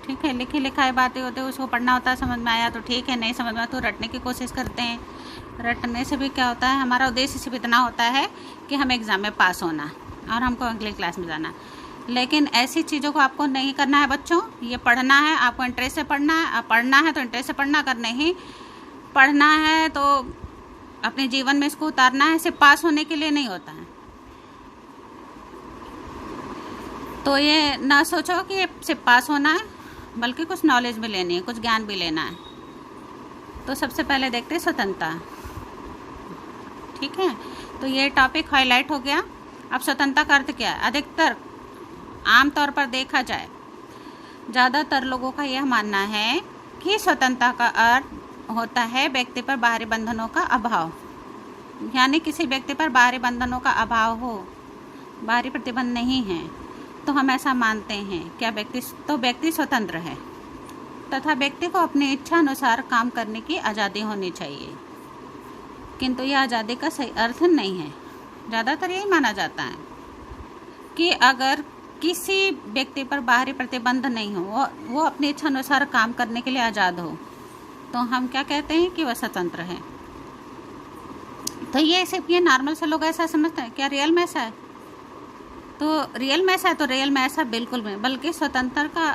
ठीक है, लिखी लिखाई बातें होती है, उसको पढ़ना होता है, समझ में आया तो ठीक है, नहीं समझ में आया तो रटने की कोशिश करते हैं। रटने से भी क्या होता है, हमारा उद्देश्य सिर्फ इतना होता है कि हम एग्ज़ाम में पास होना और हमको अगली क्लास में जाना। लेकिन ऐसी चीज़ों को आपको नहीं करना है बच्चों। ये पढ़ना है, आपको इंटरेस्ट से पढ़ना है। आप पढ़ना है तो इंटरेस्ट से पढ़ना, अगर नहीं पढ़ना है तो अपने जीवन में इसको उतारना है। सिर्फ पास होने के लिए नहीं होता है। तो ये ना सोचो कि सिर्फ पास होना है, बल्कि कुछ नॉलेज भी लेनी है, कुछ ज्ञान भी लेना है। तो सबसे पहले देखते हैं स्वतंत्रता। ठीक है, तो ये टॉपिक हाईलाइट हो गया। अब स्वतंत्रता का अर्थ क्या है? अधिकतर आमतौर पर देखा जाए, ज़्यादातर लोगों का यह मानना है कि स्वतंत्रता का अर्थ होता है व्यक्ति पर बाहरी बंधनों का अभाव, यानी किसी व्यक्ति पर बाहरी बंधनों का अभाव हो, बाहरी प्रतिबंध नहीं है, तो हम ऐसा मानते हैं। क्या व्यक्ति स्वतंत्र है तथा व्यक्ति को अपनी इच्छा अनुसार काम करने की आज़ादी होनी चाहिए। किंतु यह आज़ादी का सही अर्थ नहीं है। ज़्यादातर यही माना जाता है कि अगर किसी व्यक्ति पर बाहरी प्रतिबंध नहीं हो, वो अपनी इच्छा अनुसार काम करने के लिए आज़ाद हो, तो हम क्या कहते हैं कि वह स्वतंत्र है। तो ये सिर्फ ये नॉर्मल से लोग ऐसा समझते हैं। क्या रियल में ऐसा है? तो रियल में ऐसा है, तो रियल में ऐसा बिल्कुल नहीं, बल्कि स्वतंत्र का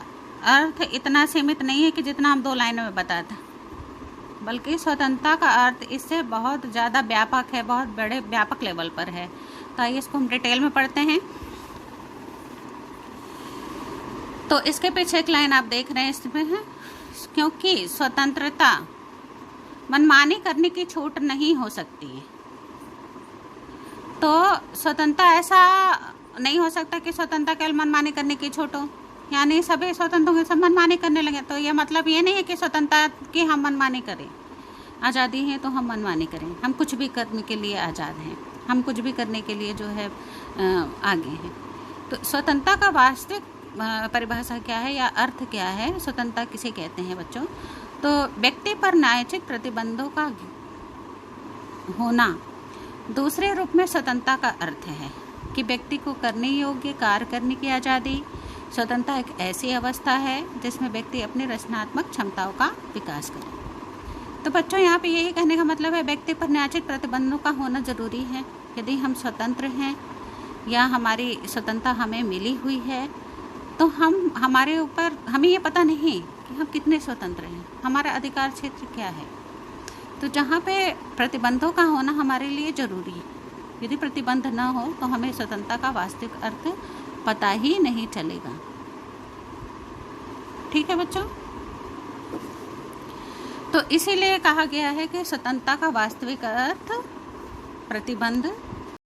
अर्थ इतना सीमित नहीं है कि जितना हम 2 लाइनों में बताए थे, बल्कि स्वतंत्रता का अर्थ इससे बहुत ज़्यादा व्यापक है, बहुत बड़े व्यापक लेवल पर है। तो आइए इसको हम डिटेल में पढ़ते हैं। तो इसके पीछे एक लाइन आप देख रहे हैं, इसमें है क्योंकि स्वतंत्रता मनमानी करने की छूट नहीं हो सकती है। तो स्वतंत्रता ऐसा नहीं हो सकता कि स्वतंत्रता केवल मनमानी करने की छूट हो, यानी सभी स्वतंत्रों के सब मनमानी करने लगे। तो ये मतलब ये नहीं है कि स्वतंत्रता की हम मनमानी करें। आज़ादी है तो हम मनमानी करें, हम कुछ भी करने के लिए आज़ाद हैं, हम कुछ भी करने के लिए जो है आगे हैं। तो स्वतंत्रता का वास्तविक परिभाषा क्या है या अर्थ क्या है, स्वतंत्रता किसे कहते हैं बच्चों? तो व्यक्ति पर न्यायिक प्रतिबंधों का होना। दूसरे रूप में स्वतंत्रता का अर्थ है कि व्यक्ति को करने योग्य कार्य करने की आज़ादी। स्वतंत्रता एक ऐसी अवस्था है जिसमें व्यक्ति अपनी रचनात्मक क्षमताओं का विकास करे। तो बच्चों यहाँ पे यही कहने का मतलब है व्यक्ति पर न्यायिक प्रतिबंधों का होना ज़रूरी है। यदि हम स्वतंत्र हैं या हमारी स्वतंत्रता हमें मिली हुई है, तो हमारे ऊपर हमें ये पता नहीं कि हम कितने स्वतंत्र हैं, हमारा अधिकार क्षेत्र क्या है। तो जहाँ पे प्रतिबंधों का होना हमारे लिए ज़रूरी है। यदि प्रतिबंध न हो तो हमें स्वतंत्रता का वास्तविक अर्थ पता ही नहीं चलेगा। ठीक है बच्चों, तो इसीलिए कहा गया है कि स्वतंत्रता का वास्तविक अर्थ प्रतिबंध